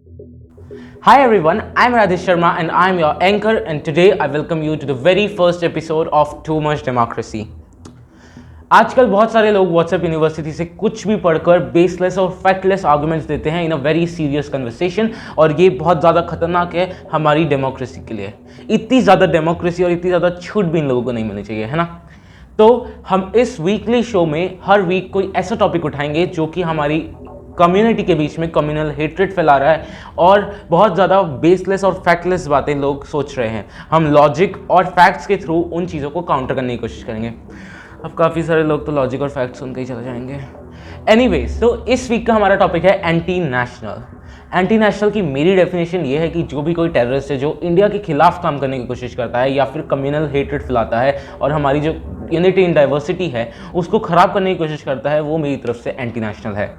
Hi everyone, I'm Rajesh Sharma and I'm your anchor, and today I welcome you to the very first episode of Too Much Democracy. आजकल बहुत सारे लोग WhatsApp university से कुछ भी पढ़कर baseless और फैक्टलेस आर्गुमेंट्स देते हैं इन अ वेरी सीरियस कन्वर्सेशन, और ये बहुत ज़्यादा खतरनाक है हमारी डेमोक्रेसी के लिए। इतनी ज़्यादा डेमोक्रेसी और इतनी ज़्यादा छूट भी इन लोगों को नहीं मिलनी चाहिए, है ना। तो हम इस वीकली शो में हर वीक कोई ऐसा टॉपिक उठाएंगे जो कि हमारी कम्युनिटी के बीच में कम्युनल हेट्रेड फैला रहा है और बहुत ज़्यादा बेसलेस और फैक्टलेस बातें लोग सोच रहे हैं। हम लॉजिक और फैक्ट्स के थ्रू उन चीज़ों को काउंटर करने की कोशिश करेंगे। अब काफ़ी सारे लोग तो लॉजिक और फैक्ट्स सुन के ही चले जाएंगे। एनीवेज, तो इस वीक का हमारा टॉपिक है एंटी नेशनल। एंटी नेशनल की मेरी डेफिनेशन ये है कि जो भी कोई टेररिस्ट है जो इंडिया के खिलाफ काम करने की कोशिश करता है या फिर कम्युनल हेट्रेड फैलाता है और हमारी जो यूनिटी इन डाइवर्सिटी है उसको ख़राब करने की कोशिश करता है, वो मेरी तरफ से एंटी नेशनल है।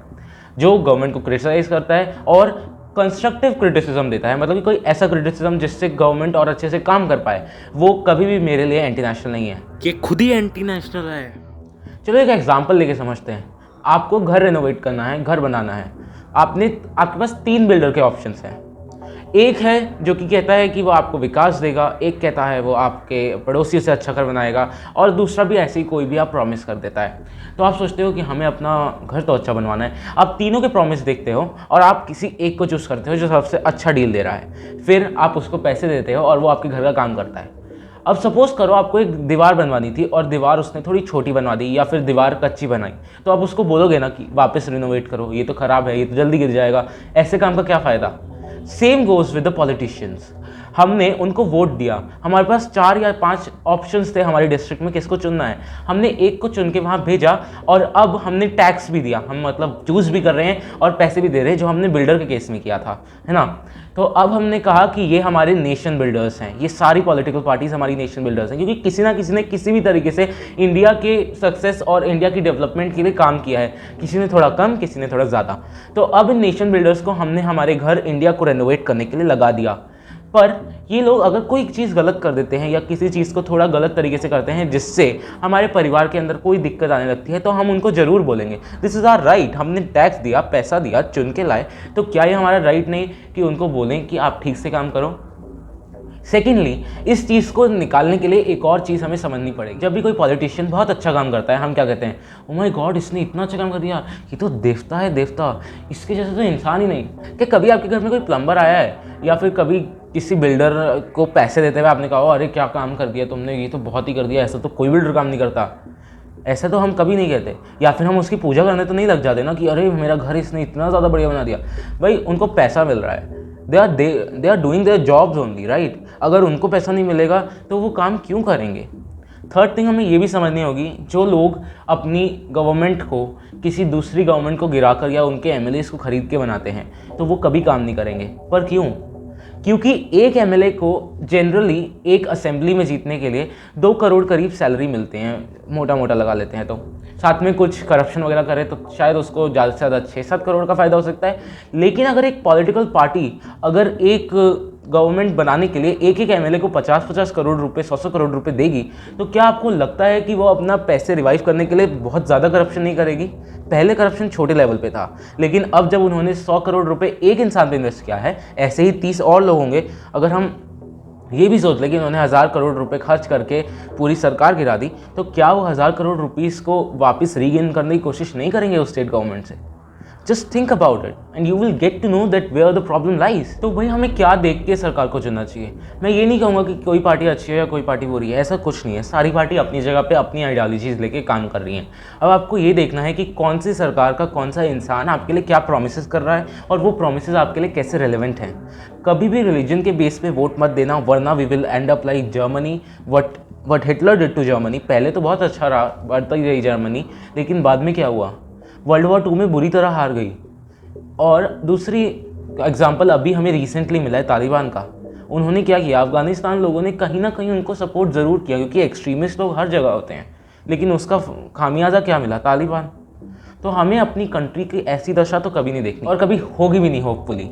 जो गवर्नमेंट को क्रिटिसाइज करता है और कंस्ट्रक्टिव क्रिटिसिज्म देता है, मतलब कि कोई ऐसा क्रिटिसिज्म जिससे गवर्नमेंट और अच्छे से काम कर पाए, वो कभी भी मेरे लिए एंटी नेशनल नहीं है। ये खुद ही एंटी नेशनल है। चलो एक एग्जांपल लेके समझते हैं। आपको घर रेनोवेट करना है, घर बनाना है। आपके पास 3 बिल्डर के ऑप्शंस हैं। एक है जो कि कहता है कि वो आपको विकास देगा, एक कहता है वो आपके पड़ोसियों से अच्छा घर बनाएगा, और दूसरा भी ऐसे ही कोई भी आप प्रॉमिस कर देता है। तो आप सोचते हो कि हमें अपना घर तो अच्छा बनवाना है। आप तीनों के प्रॉमिस देखते हो और आप किसी एक को चूज़ करते हो जो सबसे अच्छा डील दे रहा है। फिर आप उसको पैसे देते हो और वो आपके घर का काम करता है। अब सपोज करो आपको एक दीवार बनवानी थी और दीवार उसने थोड़ी छोटी बनवा दी या फिर दीवार कच्ची बनाई, तो आप उसको बोलोगे ना कि वापस रिनोवेट करो, ये तो ख़राब है, ये तो जल्दी गिर जाएगा, ऐसे काम का क्या फ़ायदा। Same goes with the politicians. हमने उनको वोट दिया, हमारे पास 4 या 5 ऑप्शंस थे हमारे डिस्ट्रिक्ट में किसको चुनना है। हमने एक को चुन के वहाँ भेजा और अब हमने टैक्स भी दिया, हम मतलब चूज़ भी कर रहे हैं और पैसे भी दे रहे हैं, जो हमने बिल्डर के केस में किया था, है ना। तो अब हमने कहा कि ये हमारे नेशन बिल्डर्स हैं, ये सारी पॉलिटिकल पार्टीज हमारी नेशन बिल्डर्स हैं, क्योंकि किसी ना किसी ने किसी भी तरीके से इंडिया के सक्सेस और इंडिया की डेवलपमेंट के लिए काम किया है। किसी ने थोड़ा कम, किसी ने थोड़ा ज़्यादा। तो अब इन नेशन बिल्डर्स को हमने हमारे घर इंडिया को रेनोवेट करने के लिए लगा दिया। पर ये लोग अगर कोई चीज़ गलत कर देते हैं या किसी चीज़ को थोड़ा गलत तरीके से करते हैं जिससे हमारे परिवार के अंदर कोई दिक्कत आने लगती है, तो हम उनको ज़रूर बोलेंगे दिस इज़ आवर राइट। हमने टैक्स दिया, पैसा दिया, चुन के लाए, तो क्या ये हमारा राइट नहीं कि उनको बोलें कि आप ठीक से काम करो। सेकेंडली, इस चीज़ को निकालने के लिए एक और चीज़ हमें समझनी पड़ेगी। जब भी कोई पॉलिटिशियन बहुत अच्छा काम करता है, हम क्या कहते हैं, ओ माय गॉड इसने इतना अच्छा काम कर दिया, ये तो देवता है देवता, इसके जैसे तो इंसान ही नहीं। क्या कभी आपके घर में कोई प्लम्बर आया है या फिर कभी किसी बिल्डर को पैसे देते हुए आपने कहा अरे क्या काम कर दिया तुमने, ये तो बहुत ही कर दिया, ऐसा तो कोई बिल्डर काम नहीं करता। ऐसा तो हम कभी नहीं कहते। या फिर हम उसकी पूजा करने तो नहीं लग जाते ना कि अरे मेरा घर इसने इतना ज़्यादा बढ़िया बना दिया। भाई उनको पैसा मिल रहा है, they are doing their jobs only, right. अगर उनको पैसा नहीं मिलेगा तो वो काम क्यों करेंगे। थर्ड थिंग हमें ये भी समझनी होगी, जो लोग अपनी गवर्नमेंट को किसी दूसरी गवर्नमेंट को गिराकर या उनके एमएलएस को खरीद के बनाते हैं, तो वो कभी काम नहीं करेंगे। पर क्यों? क्योंकि एक एमएलए को जनरली एक असेंबली में जीतने के लिए 2 करोड़ करीब सैलरी मिलते हैं, मोटा मोटा लगा लेते हैं। तो साथ में कुछ करप्शन वगैरह करे तो शायद उसको ज़्यादा से ज़्यादा 6-7 करोड़ का फ़ायदा हो सकता है। लेकिन अगर एक पॉलिटिकल पार्टी अगर एक गवर्नमेंट बनाने के लिए एक एक एमएलए को 50-50 करोड़ रुपए, 100-100 करोड़ रुपए देगी, तो क्या आपको लगता है कि वो अपना पैसे रिवाइव करने के लिए बहुत ज़्यादा करप्शन नहीं करेगी? पहले करप्शन छोटे लेवल पे था, लेकिन अब जब उन्होंने 100 करोड़ रुपए एक इंसान पे इन्वेस्ट किया है, ऐसे ही 30 और लोग होंगे। अगर हम ये भी सोच लें कि उन्होंने 1000 करोड़ रुपए खर्च करके पूरी सरकार गिरा दी, तो क्या वो 1000 करोड़ रुपीज़ को वापस रीगेन करने की कोशिश नहीं करेंगे उस स्टेट गवर्नमेंट से? Just think about it and you will get to know that where the problem lies. तो भाई हमें क्या देख के सरकार को चुनना चाहिए? मैं ये नहीं कहूँगा कि कोई पार्टी अच्छी है या कोई पार्टी बुरी है, ऐसा कुछ नहीं है। सारी पार्टी अपनी जगह पे अपनी आइडियोलॉजीज लेके काम कर रही हैं। अब आपको ये देखना है कि कौन सी सरकार का कौन सा इंसान आपके लिए क्या प्रोमिस कर रहा है और वो प्रोमिस आपके लिए कैसे रेलिवेंट हैं। कभी भी रिलीजन के बेस पे वोट मत देना, वरना we will end up like Germany, what Hitler did to Germany. पहले तो बहुत अच्छा रहा, बढ़ती रही जर्मनी, लेकिन बाद में क्या हुआ, वर्ल्ड वॉर 2 में बुरी तरह हार गई। और दूसरी एग्जांपल अभी हमें रिसेंटली मिला है तालिबान का। उन्होंने क्या किया, अफगानिस्तान लोगों ने कहीं ना कहीं उनको सपोर्ट ज़रूर किया, क्योंकि एक्सट्रीमिस्ट लोग हर जगह होते हैं, लेकिन उसका खामियाजा क्या मिला, तालिबान। तो हमें अपनी कंट्री की ऐसी दशा तो कभी नहीं देखनी और कभी होगी भी नहीं, होपफुली।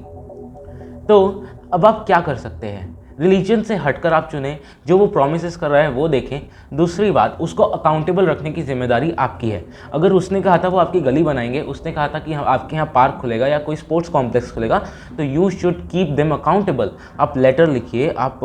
तो अब आप क्या कर सकते हैं? रिलीजन से हटकर आप चुनें, जो वो प्रोमिस कर रहा है वो देखें। दूसरी बात, उसको अकाउंटेबल रखने की जिम्मेदारी आपकी है। अगर उसने कहा था वो आपकी गली बनाएंगे, उसने कहा था कि आपके यहाँ पार्क खुलेगा या कोई स्पोर्ट्स कॉम्प्लेक्स खुलेगा, तो you should keep them accountable. आप लेटर लिखिए, आप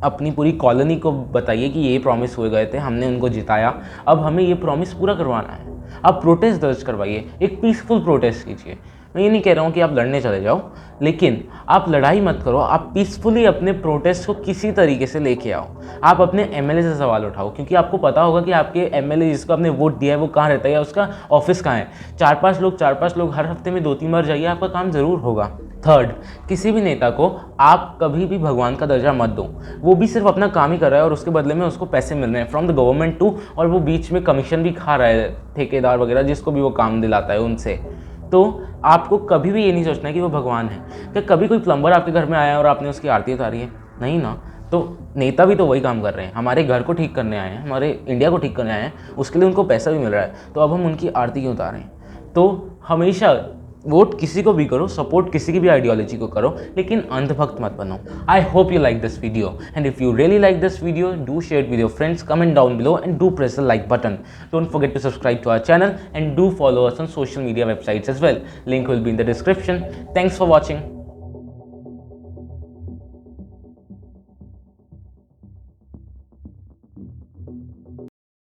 अपनी पूरी कॉलोनी को बताइए कि ये प्रॉमिस हुए गए थे, हमने उनको जिताया, अब हमें ये प्रॉमिस पूरा करवाना है। आप प्रोटेस्ट दर्ज करवाइए, एक पीसफुल प्रोटेस्ट कीजिए। मैं ये नहीं कह रहा हूँ कि आप लड़ने चले जाओ, लेकिन आप लड़ाई मत करो, आप पीसफुली अपने प्रोटेस्ट को किसी तरीके से लेके आओ। आप अपने एमएलए से सवाल उठाओ, क्योंकि आपको पता होगा कि आपके एमएलए जिसको आपने वोट दिया है वो कहाँ रहता है या उसका ऑफिस कहाँ है। 4-5 लोग हर हफ्ते में 2-3 बार जाइए, आपका काम ज़रूर होगा। थर्ड, किसी भी नेता को आप कभी भी भगवान का दर्जा मत दो। वो भी सिर्फ अपना काम ही कर रहा है और उसके बदले में उसको पैसे मिल रहे हैं फ्रॉम द गवर्नमेंट टू, और वो बीच में कमीशन भी खा रहा है ठेकेदार वगैरह जिसको भी वो काम दिलाता है उनसे। तो आपको कभी भी ये नहीं सोचना है कि वो भगवान है। क्या कभी कोई प्लम्बर आपके घर में आया और आपने उसकी आरती उतारी है? नहीं ना। तो नेता भी तो वही काम कर रहे हैं, हमारे घर को ठीक करने आए हैं, हमारे इंडिया को ठीक करने आए हैं, उसके लिए उनको पैसा भी मिल रहा है, तो अब हम उनकी आरती क्यों उतारें? तो हमेशा वोट किसी को भी करो, सपोर्ट किसी की भी आइडियोलॉजी को करो, लेकिन अंधभक्त मत बनो। I hope you like this video, and if you really like this video, do share with your friends, comment down below and do press the like button. Don't forget to subscribe to our channel and do follow us on social media websites as well. Link will be in the description. Thanks for watching.